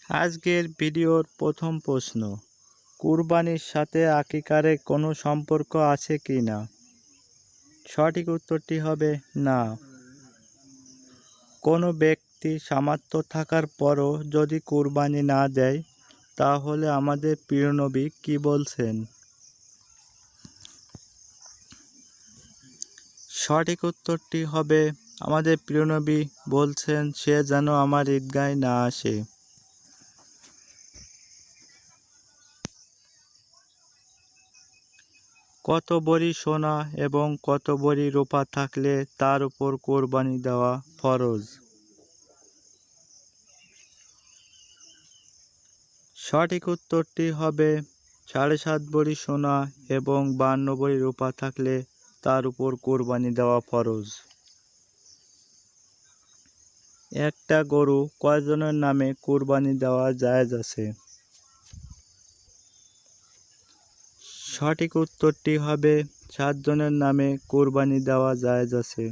আজকের ভিডিওর প্রথম প্রশ্ন, কুরবানির সাথে আকিকার কোনো সম্পর্ক আছে কি না? সঠিক উত্তরটি হবে না। কোনো ব্যক্তি সামর্থ্য থাকার পরও যদি কুরবানি না দেয়, তাহলে আমাদের প্রিয় নবী কি বলছেন? সঠিক উত্তরটি হবে, আমাদের প্রিয় নবী বলছেন সে যেন আমার ঈদগাহে না আসে। কত ভরি সোনা এবং কত ভরি রূপা থাকলে তার উপর কোরবানি দেওয়া ফরজ? সঠিক উত্তরটি হবে 7.5 ভরি সোনা এবং 52 ভরি রূপা থাকলে তার উপর কোরবানি দেওয়া ফরজ। একটা গরু কয়জনের নামে কোরবানি দেওয়া জায়েজ আছে? সঠিক উত্তরটি হবে 7 জনের নামে কোরবানি দেওয়া জায়েজ আছে।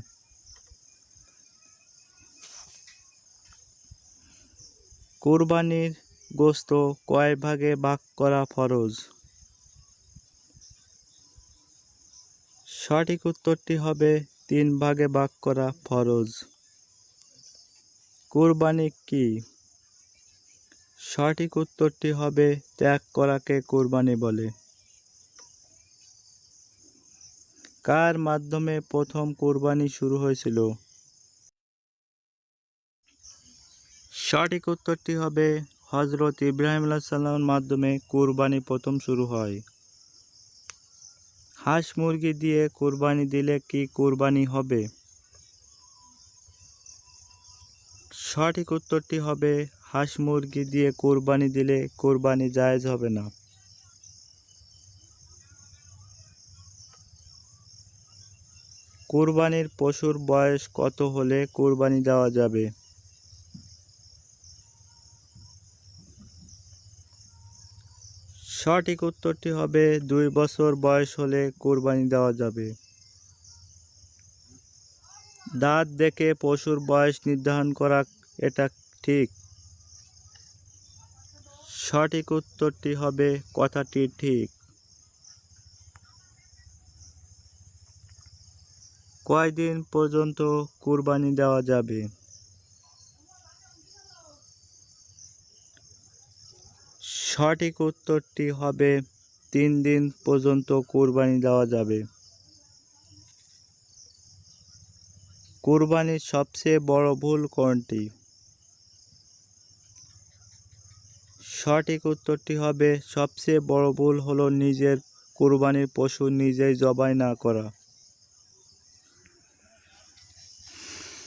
কোরবানির গোশত কয় ভাগে ভাগ করা ফরজ? সঠিক উত্তরটি হবে 3 ভাগে ভাগ করা ফরজ। কোরবানি কি? সঠিক উত্তরটি হবে ত্যাগ করাকে কোরবানি বলে। কার মাধ্যমে প্রথম কোরবানি শুরু হয়েছিল? সঠিক উত্তরটি হবে হযরত ইব্রাহিম আলাইহিস সালামের মাধ্যমে কোরবানি প্রথম শুরু হয়। হাঁস মুরগি দিয়ে কোরবানি দিলে কি কোরবানি হবে? সঠিক উত্তরটি হবে হাঁস মুরগি দিয়ে কোরবানি দিলে কোরবানি জায়েজ হবে না। কোরবানির পশুর বয়স কত হলে কোরবানি দেওয়া যাবে? সঠিক উত্তরটি হবে 2 বছর বয়স হলে কোরবানি দেওয়া যাবে। দাঁত দেখে পশুর বয়স নির্ধারণ করা এটা ঠিক? সঠিক উত্তরটি হবে কথাটি ঠিক। কয়দিন পর্যন্ত কোরবানি দেওয়া যাবে? সঠিক উত্তরটি হবে 3 দিন পর্যন্ত কোরবানি দেওয়া যাবে। কোরবানির সবচেয়ে বড় ভুল কোনটি? সঠিক উত্তরটি হবে সবচেয়ে বড় ভুল হলো নিজের কোরবানির পশু নিজেই জবাই না করা।